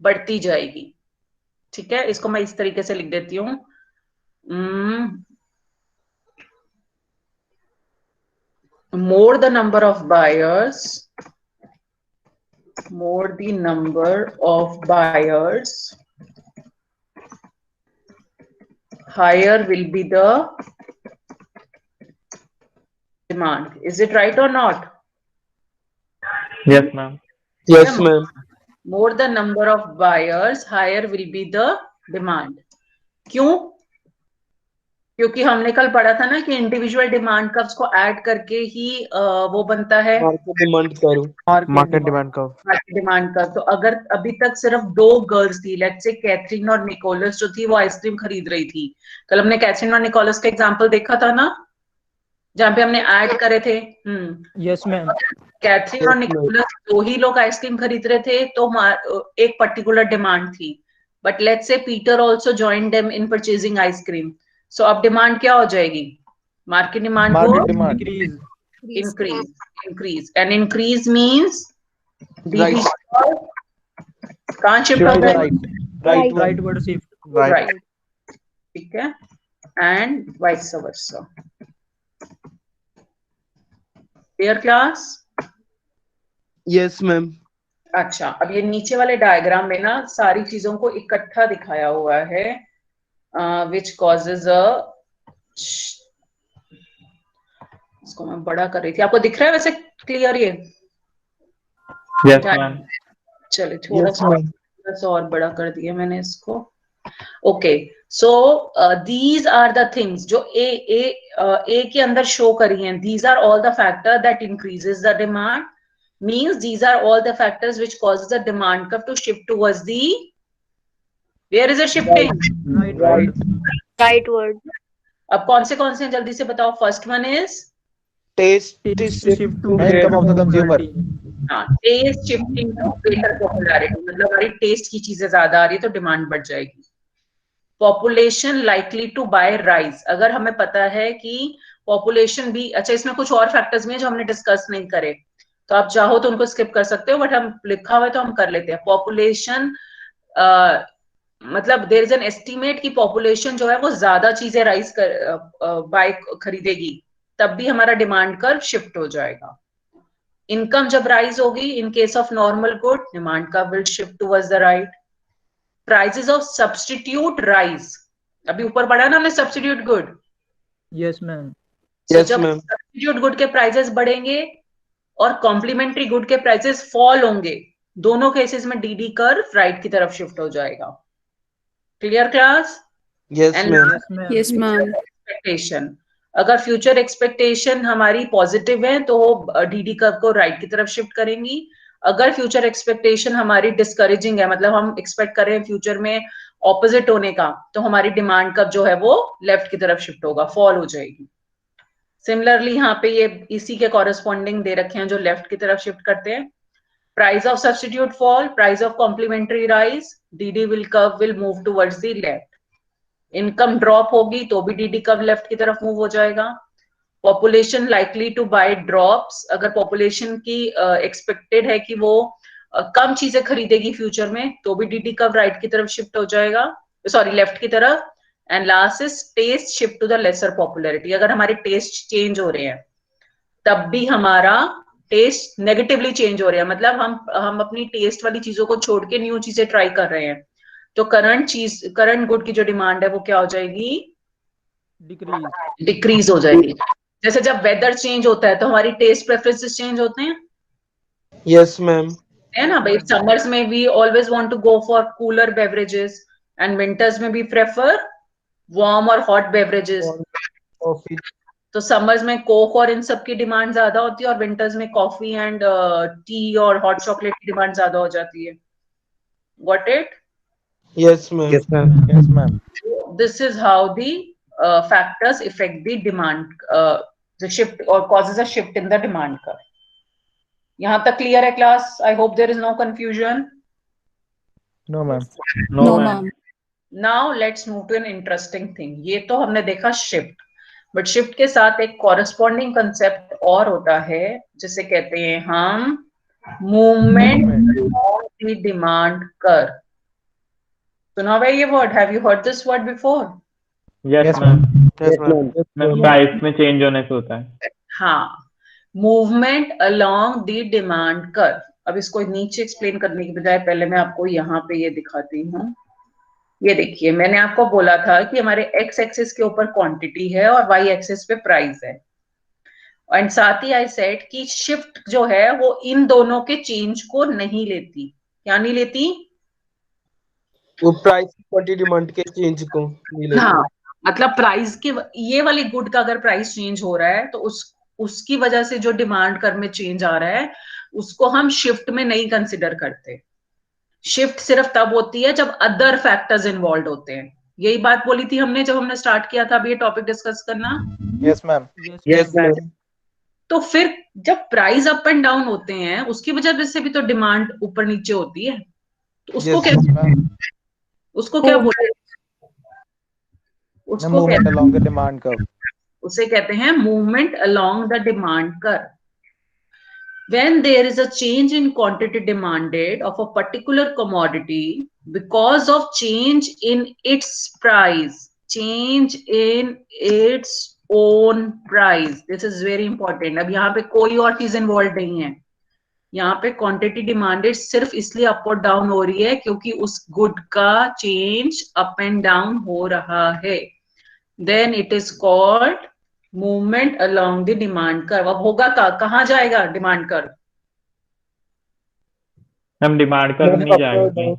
बढ़ती जाएगी। ठीक है, इसको मैं इस तरीके से लिख देती हूँ। More the number of buyers, higher will be the demand. Is it right or not? Yes ma'am. Yes ma'am. More the number of buyers, higher will be the demand. क्यों? क्योंकि हमने कल पढ़ा था ना कि इंडिविजुअल डिमांड कर्व्स को add करके ही वो बनता है market demand curve. Market demand curve. Market demand curve. तो अगर अभी तक सिर्फ 2 गर्ल्स थी, लेट्स से कैथरीन और निकोलस जो थी वो आइसक्रीम खरीद रही थी। कल हमने कैथरीन और निकोलस का एग्जांपल देखा था ना, जहाँ पे हमने ऐड करे थे। Yes ma'am. कैथरीन और निकोलस 2 ही लोग आइसक्रीम खरीद रहे थे तो एक पर्टिकुलर डिमांड थी। But let's say Peter also join them in purchasing ice cream, so अब डिमांड क्या हो जाएगी? मार्केट डिमांड को इंक्रीज एंड इंक्रीज मींस कहां शिफ्ट हो जाएगा? Rightward shift. राइट। ठीक है, and vice versa. Clear class? Yes ma'am. अच्छा, अब ये नीचे वाले डायग्राम में ना सारी चीजों को इकट्ठा दिखाया हुआ है, which causes a, इसको मैं बड़ा कर रही थी, आपको दिख रहा है वैसे क्लियर ये? Yes ma'am. चलिए थोड़ा सा और बड़ा कर दिया मैंने इसको। Okay, so these are the things जो ए के अंदर शो करी हैं। These are all the factor that increases the demand, means these are all the factors which causes the demand curve to shift towards the, where is it shifting? Right word. अब कौन से हैं जल्दी से बताओ। First one is taste shift to income of the consumer. Taste shifting to greater popularity, मतलब हमारी test की चीजें ज्यादा आ रही है तो डिमांड बढ़ जाएगी। Population likely to buy rise, अगर हमें पता है कि पॉपुलेशन भी, अच्छा इसमें कुछ और फैक्टर्स भी हैं जो हमने डिस्कस नहीं करे, तो आप चाहो तो उनको स्किप कर सकते हो, बट हम लिखा हुआ है तो हम कर लेते हैं। पॉपुलेशन मतलब देयर इज एन एस्टिमेट कि पॉपुलेशन जो है वो ज्यादा चीजें राइज बाय खरीदेगी, तब भी हमारा डिमांड कर्व शिफ्ट हो जाएगा। इनकम जब राइज होगी, in case of normal good, demand curve will shift towards the right. Prices of substitute rise, अभी ऊपर पढ़ा ना हमने सब्स्टिट्यूट गुड। Yes ma'am. जब सब्स्टिट्यूट गुड के प्राइसेस बढ़ेंगे और कॉम्प्लीमेंट्री गुड के प्राइसेस फॉल होंगे, दोनों केसेस में डीडी कर्व राइट की तरफ शिफ्ट हो जाएगा। Clear class? Yes ma'am. Yes ma'am. Expectation, अगर फ्यूचर एक्सपेक्टेशन हमारी पॉजिटिव है तो वो डीडी कर्व को राइट की तरफ शिफ्ट करेंगी। अगर फ्यूचर एक्सपेक्टेशन हमारी डिस्करेजिंग है, मतलब हम एक्सपेक्ट कर रहे हैं फ्यूचर में ऑपोजिट होने का, तो हमारी डिमांड कर्व जो है वो लेफ्ट की तरफ शिफ्ट होगा, फॉल हो जाएगी। सिमिलरली यहाँ पे ये इसी के कॉरेस्पॉन्डिंग दे रखे हैं जो लेफ्ट की तरफ शिफ्ट करते हैं। Price of substitute fall, price of complementary rise, DD will curve will move towards the left. Income drop होगी तो भी डीडी कर्व लेफ्ट की तरफ मूव हो जाएगा. Population likely to buy drops, अगर पॉपुलेशन की एक्सपेक्टेड है कि वो कम चीजें खरीदेगी फ्यूचर में तो भी डीडी कर्व राइट की तरफ शिफ्ट हो जाएगा, सॉरी लेफ्ट की तरफ. And last is taste shift to the lesser popularity. अगर हमारे टेस्ट चेंज हो रहे हैं तब भी हमारा टेस्ट नेगेटिवली चेंज हो रहा है, मतलब हम अपनी टेस्ट वाली चीजों को छोड़ के न्यू चीजें ट्राई कर रहे हैं, तो करंट गुड की जो डिमांड है वो क्या हो जाएगी, डिक्रीज हो जाएगी. जैसे जब वेदर चेंज होता है तो हमारी टेस्ट प्रेफरेंसेस चेंज होते हैं. Yes ma'am. है ना भाई, समर्स में we always want to go for cooler beverages and winters में भी प्रेफर वार्म और हॉट बेवरेजेस. कॉफी. तो समर्स में कोक और इन सब की डिमांड ज्यादा होती है और विंटर्स में कॉफी एंड टी और हॉट चॉकलेट की डिमांड ज्यादा हो जाती है. Got it? Yes ma'am. Yes, ma'am. Yes, ma'am. This is how the factors affect the demand, the shift or causes a shift in the demand curve. यहाँ तक clear है class? I hope there is no confusion. No, ma'am. No, ma'am. Now let's move to an interesting thing. ये तो हमने देखा shift, but shift के साथ एक कॉरेस्पॉन्डिंग कंसेप्ट और होता है जिसे कहते हैं हम movement of the demand curve. सुना भाई ये word? Have you heard this word before? Yes, Yes, ma'am. Yes, ma'am. Ma'am price में चेंज होने से होता है. हाँ, movement along the demand curve. अब इसको नीचे एक्सप्लेन करने की बजाय पहले मैं आपको यहाँ पे ये दिखाती हूँ. ये देखिए, मैंने आपको बोला था कि हमारे एक्स एक्सिस के ऊपर क्वांटिटी है और वाई एक्सिस पे प्राइस है. एंड साथ ही आई सेड कि शिफ्ट जो है वो इन दोनों के चेंज को नहीं लेती. क्या नहीं लेती? वो प्राइस क्वांटिटी डिमांड के चेंज को नहीं लेते. हाँ, मतलब प्राइस के ये वाली गुड का अगर प्राइस चेंज हो रहा है तो उसकी वजह से जो डिमांड कर्व में चेंज आ रहा है उसको हम शिफ्ट में नहीं कंसिडर करते. शिफ्ट सिर्फ तब होती है जब अदर फैक्टर्स इन्वॉल्व होते हैं. यही बात बोली थी हमने जब हमने स्टार्ट किया था अभी ये टॉपिक डिस्कस करना. Yes, ma'am. Yes ma'am. तो फिर जब प्राइस अप एंड डाउन होते हैं उसकी वजह से भी तो डिमांड ऊपर नीचे होती है. तो उसको Yes, क्या Ma'am. उसको क्या बोलते हैं? The उसको movement कहते along the demand curve. उसे कहते हैं movement along the demand curve. When there is a change in quantity demanded of a particular commodity because of change in its price, change in its own price. This is very important. अब यहाँ पे कोई और चीज involve नहीं है. यहाँ पे क्वांटिटी डिमांडेड सिर्फ इसलिए अप और डाउन हो रही है क्योंकि उस गुड का चेंज अप एंड डाउन हो रहा है. Then it is called movement along the demand curve. अब होगा कहाँ जाएगा डिमांड कर्व? हम डिमांड कर नहीं जाएंगे.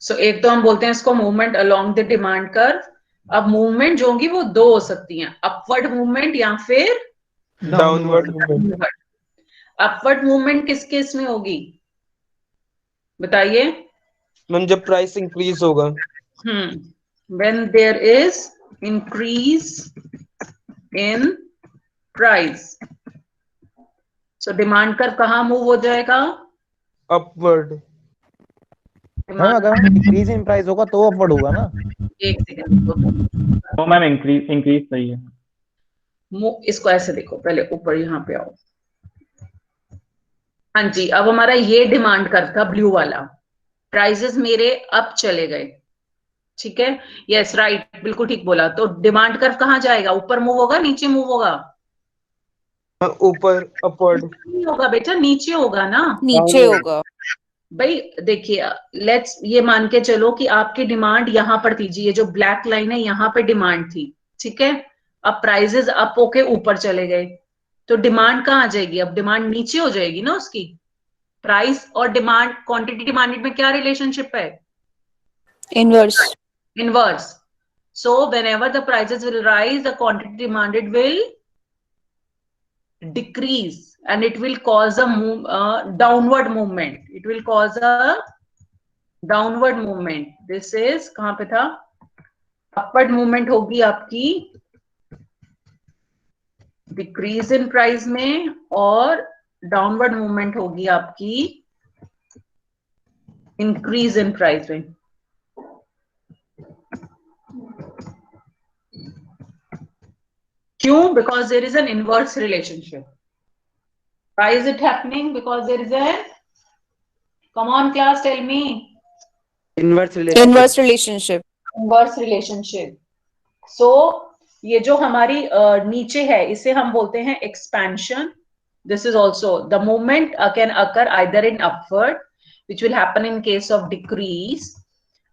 सो एक तो हम बोलते हैं इसको movement along the demand curve. अब मूवमेंट जो होंगी वो दो हो सकती हैं, अपवर्ड मूवमेंट या फिर डाउनवर्ड. अपवर्ड मूवमेंट किस केस में होगी बताइए? मैम जब प्राइस इंक्रीज होगा. When there is increase in price, so demand curve कहाँ मूव हो जाएगा? अपवर्ड. मैम अगर डिक्रीज इन प्राइस होगा तो अपवर्ड होगा ना. एक सेकंड, तो मैम इंक्रीज सही है. इसको ऐसे देखो, पहले ऊपर यहाँ पे आओ. हाँ जी, अब हमारा ये डिमांड कर्व था ब्लू वाला. प्राइसेस मेरे अप चले गए, ठीक है? यस राइट, बिल्कुल ठीक बोला. तो डिमांड कर्व कहाँ जाएगा? ऊपर मूव होगा, नीचे मूव होगा? ऊपर अपवर्ड. नहीं होगा बेटा, नीचे होगा ना. नीचे होगा. भाई देखिए, लेट्स ये मान के चलो कि आपकी डिमांड यहाँ पर थी जी, ये जो ब्लैक लाइन है यहाँ पे डिमांड थी, ठीक है? अब प्राइसेस अप होके ऊपर चले गए तो डिमांड कहाँ आ जाएगी? अब डिमांड नीचे हो जाएगी ना उसकी. प्राइस और डिमांड, क्वांटिटी डिमांडेड में क्या रिलेशनशिप है? Inverse. Inverse. So whenever the prices will rise, the quantity demanded will decrease and it will cause a downward movement. It will cause a downward movement. This is कहाँ पे था? Upward movement होगी आपकी decrease in price में और downward movement होगी आपकी increase in price में। क्यों? Because there is an inverse relationship. Why is it happening? Because there is a, come on class, tell me, Inverse relationship. Inverse relationship. inverse relationship. So ये जो हमारी नीचे है इसे हम बोलते हैं expansion. This is also the movement can occur either in upward, which will happen in case of decrease,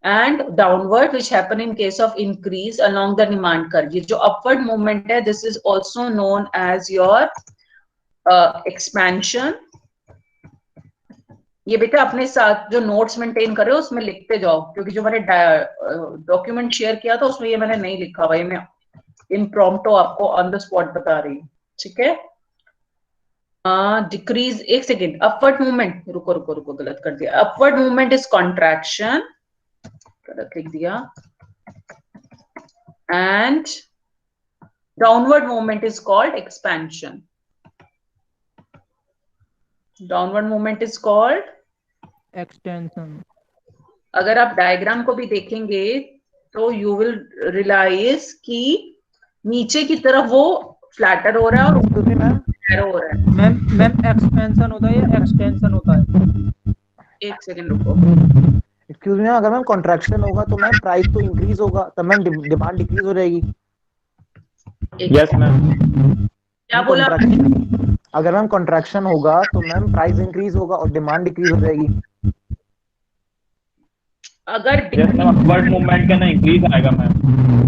and downward, which happen in case of increase along the demand curve. ये जो upward movement है, this is also known as your expansion. ये बेटा अपने साथ जो notes maintain कर रहे हो उसमें लिखते जाओ, क्योंकि जो मैंने डॉक्यूमेंट शेयर किया था उसमें ये मैंने नहीं लिखा हुआ, ये मैं इम्प्रॉम्प्टो आपको ऑन द स्पॉट बता रही हूँ, ठीक है। डिक्रीज, एक सेकेंड, अपवर्ड मूवमेंट, रुको रुको रुको, गलत कर दिया। अपवर्ड मूवमेंट इज कॉन्ट्रैक्शन, गलत लिख दिया, and downward movement is called expansion. Downward movement is called extension. अगर आप डायग्राम को भी देखेंगे तो यू विल रियलाइज कि नीचे की तरफ वो फ्लैटर हो रहा है और ऊपर की तरफ नैरो हो रहा है। मैम एक्सपेंशन होता है या एक्सटेंशन होता है? एक सेकंड रुको। एक्सक्यूज मी, अगर मैम कॉन्ट्रैक्शन होगा तो मैम प्राइस तो इंक्रीज होगा, तब मैम डिमांड डिक्रीज हो जाएगी। Yes ma'am. क्या बोला? अगर मैम कॉन्ट्रैक्शन होगा तो मैम प्राइस इंक्रीज होगा और डिमांड डिक्रीज हो जाएगी। अगर यस मैम, अपवर्ड मूवमेंट का ना इंक्रीज आएगा मैम।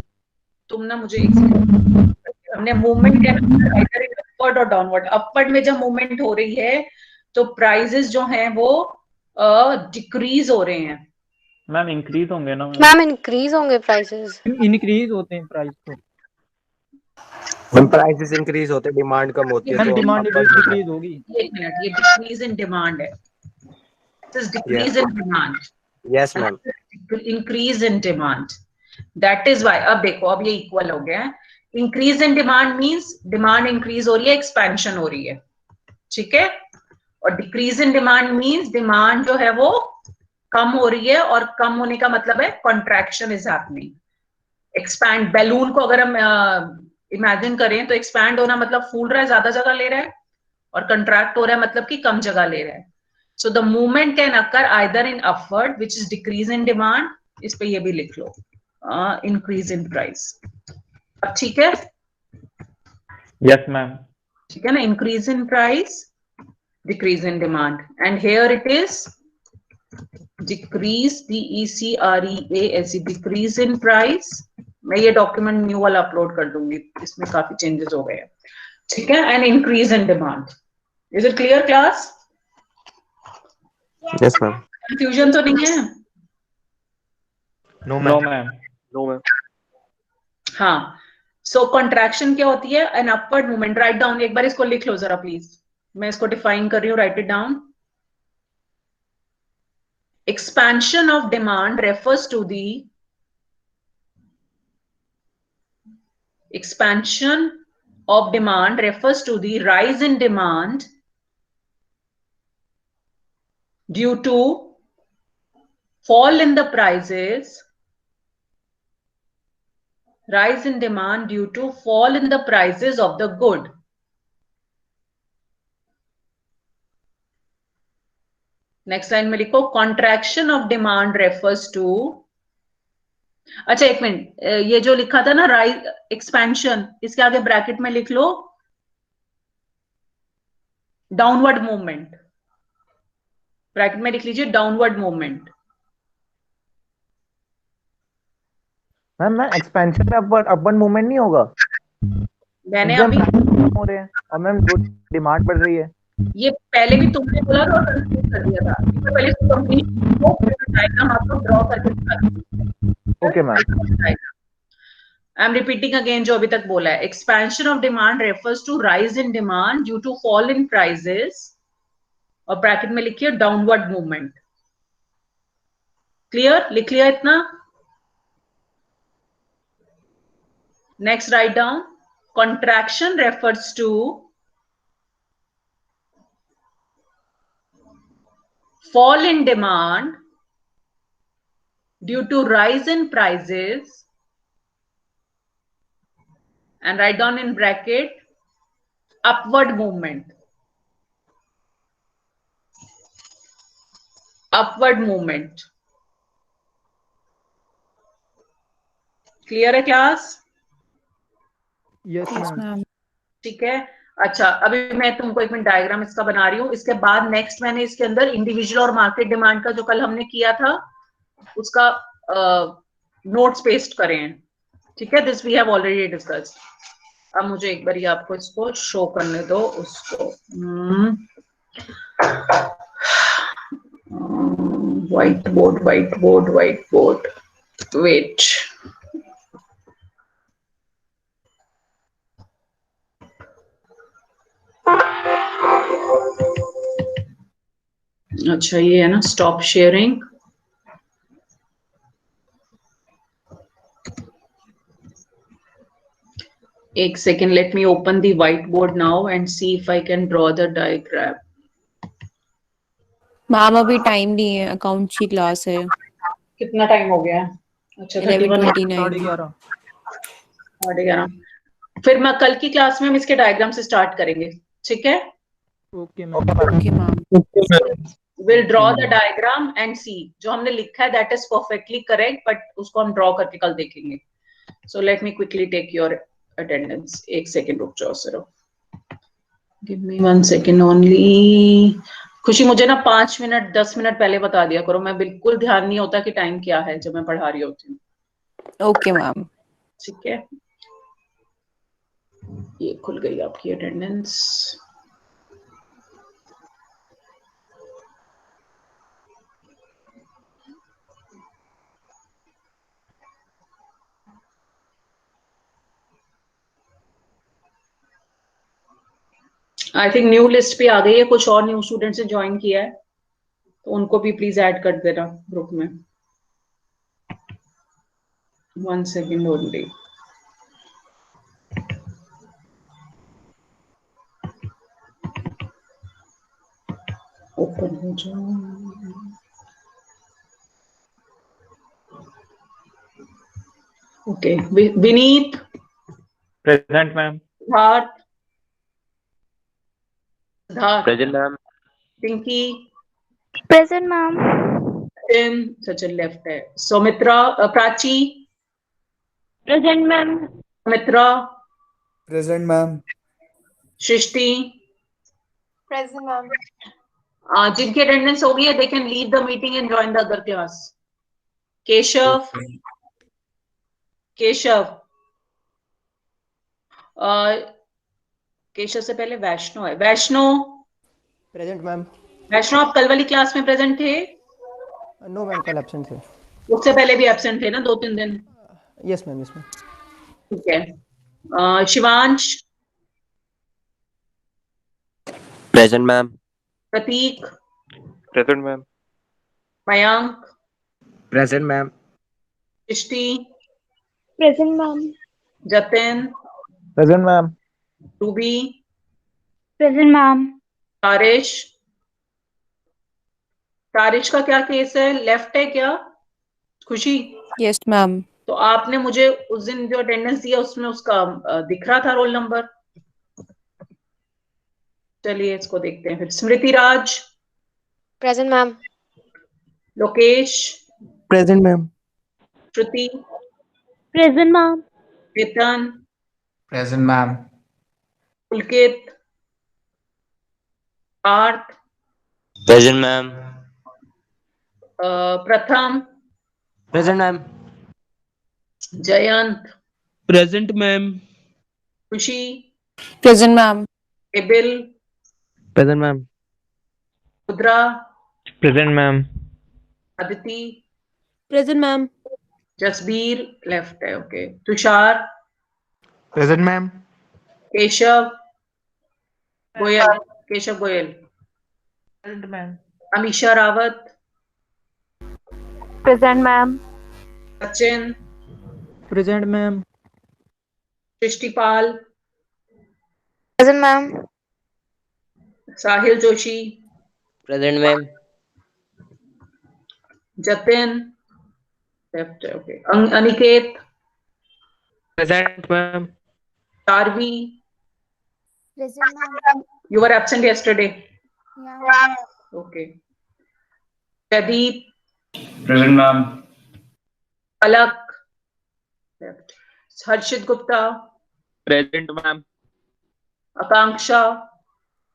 तुम ना मुझे एक सेकंड, हमने मूवमेंट क्या आइदर अपवर्ड और डाउनवर्ड। अपवर्ड में जब मूवमेंट हो रही है तो प्राइसेस जो हैं वो डिक्रीज हो रहे हैं। मैम इंक्रीज होंगे ना मैम इंक्रीज होंगे प्राइसेस। इंक्रीज होते हैं प्राइस तो। मैम प्राइसेस इंक्रीज होते हैं, डिमांड कम होती है मैम तो डिमांड upward डिक्रीज होगी। एक मिनट, ये डिक्रीज इन डिमांड है, this decrease in demand. Yes ma'am. Increase in demand, that is why. अब देखो, अब ये इक्वल हो गया है। Increase in demand means demand increase हो रही है, एक्सपेंशन हो रही है, ठीक है। और decrease in demand means demand जो है वो कम हो रही है, और कम होने का मतलब है contraction is happening. Expand, balloon को अगर हम इमेजिन करें तो एक्सपैंड होना मतलब फूल रहा है, ज्यादा जगह ले रहा है, और कंट्रैक्ट हो रहा है मतलब कि कम जगह ले रहा है। So the movement can occur either in upward which is decrease in demand, इस पे ये भी लिख लो, इंक्रीज इन प्राइस। अब ठीक है? Yes ma'am. ठीक है ना, increase in price, decrease in demand, and here it is decrease, DECREASE, decrease in price. मैं ये डॉक्यूमेंट न्यू वाला अपलोड कर दूंगी, इसमें काफी चेंजेस हो गए हैं, ठीक है। And increase in demand. Is it clear class? Yes ma'am. Confusion तो नहीं है? No no ma'am. Ma'am. No ma'am. हाँ, सो कॉन्ट्रैक्शन क्या होती है? An upward movement. Right down, एक बार इसको लिख लो जरा प्लीज, मैं इसको डिफाइन कर रही हूँ, right it down. Expansion of demand refers to the rise in demand due to fall in the prices, rise in demand due to fall in the prices of the good. Next line में लिखो, contraction of demand refers to, अच्छा एक मिनट, ये जो लिखा था ना राइज एक्सपेंशन, इसके आगे ब्रैकेट में लिख लो डाउनवर्ड मूवमेंट, ब्रैकेट में लिख लीजिए डाउनवर्ड मूवमेंट। मैम एक्सपेंशन में अपवर्ड मूवमेंट नहीं होगा? मैंने एकदम अभी हो रहे हैं और मैम डिमांड बढ़ रही है। ये पहले भी तुमने बोला था और कंफ्यूज कर दिया था, इससे पहले इसको कंप्लीट को डायग्राम आपको ड्रॉ करके दिखा दूंगी। Okay ma'am. I am repeating again जो अभी तक बोला है। Expansion of demand refers to rise in demand due to fall in prices, और ब्रैकेट में लिखिए डाउनवर्ड मूवमेंट। क्लियर? लिख लिया इतना? Next right down, contraction refers to fall in demand due to rise in prices, and write down in bracket upward movement. Upward movement. Clear है class? Yes Yes, ma'am. ma'am. ठीक है। अच्छा, अभी मैं तुमको एक मिनट डायग्राम इसका बना रही हूँ। इसके बाद नेक्स्ट मैंने इसके अंदर इंडिविजुअल और मार्केट डिमांड का जो कल हमने किया था उसका नोट्स पेस्ट करें हैं। ठीक है, this we have already discussed. अब मुझे एक बार आपको इसको शो करने दो उसको। White board, white board, white board, wait. अच्छा, ये है ना, स्टॉप शेयरिंग। एक second, let me open the white board now and see if I can draw the diagram. Ma'am अभी टाइम नहीं है, अकाउंट्स की क्लास है। कितना टाइम हो गया है? अच्छा, 11:29। 11:30। 11:30। फिर मैं कल की क्लास में हम इसके डायग्राम से स्टार्ट करेंगे। ठीक है, okay ma'am. Okay ma'am. Will draw the diagram and see. जो हमने लिखा है that is perfectly correct, but उसको हम ड्रॉ करके कल देखेंगे। So let me quickly take your attendance. एक सेकेंड रुक जाओ sir, give me 1 second only. Khushi, मुझे ना 5 मिनट 10 मिनट पहले बता दिया करो, मैं बिल्कुल ध्यान नहीं होता कि टाइम क्या है जब मैं पढ़ा रही होती हूँ। Okay ma'am. ठीक है, ये खुल गई आपकी attendance. I think new list पे आ गई है, कुछ और न्यू स्टूडेंट्स ने ज्वाइन किया है तो उनको भी प्लीज ऐड कर देना ग्रुप में। 1 सेकेंड ओनली। ओपन हो जाओ। Okay, Vineet, Present, ma'am. Siddharth, Siddharth, present ma'am. Pinky, Present, ma'am. Sachin, Sachin left है, Saumitra, Prachi, Present, ma'am. Mitra, present ma'am. Srishti. Present, ma'am. जिनकी अटेंडेंस हो गई है they can leave the meeting and join the other class. Keshav, Keshav, Keshav से पहले वैष्णो है। Vaishno, present ma'am. वैष्णो आप कल वाली क्लास में प्रेजेंट थे? नो मैम, कल एब्सेंट थे। उससे पहले भी एब्सेंट थे ना 2-3 दिन? Yes ma'am, yes ma'am. ठीक है। Shivansh, present ma'am. Prateek, Present, ma'am. Mayank, present ma'am. Srishti, Present, ma'am. Jatin, present ma'am. Ruby, Present, ma'am. Tarish. Tarish का क्या केस है, लेफ्ट है क्या? खुशी, यस मैम। तो आपने मुझे उस दिन जो अटेंडेंस दिया उसमें उसका दिख रहा था रोल नंबर। चलिए इसको देखते हैं फिर। Smriti Raj, Present, ma'am. Lokesh, present ma'am. Shruti, Present, ma'am. Vetan, present ma'am. Pulkit, Parth, present ma'am. Pratham, present ma'am. Jayant, present ma'am. Khushi, present ma'am. Abel, present ma'am. Rudra, Present, ma'am. Aditi, present ma'am. Jasbir left है, okay. Tushar, present ma'am. Keshav, Goyal, Keshav Goyal, present ma'am. Amisha Rawat, Present, ma'am. Sachin, present ma'am. Srishtipal, Present, ma'am. Sahil Joshi, present ma'am. Jatin left है, okay. Aniket, present ma'am. चारवी, Present, ma'am. you were absent yesterday, Yeah. okay। Pradeep, Present, ma'am. Palak, left। Harshit Gupta, present ma'am. Akanksha,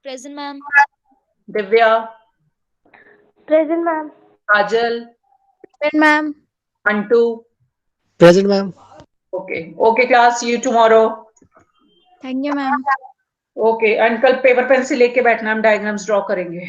Present, ma'am. Divya, Present, ma'am. Kajal, Present, ma'am. Antu, Present, ma'am. okay। Okay class, see you tomorrow, Thank you, ma'am. okay। and कल paper pencil लेके बैठना, हम diagrams draw करेंगे।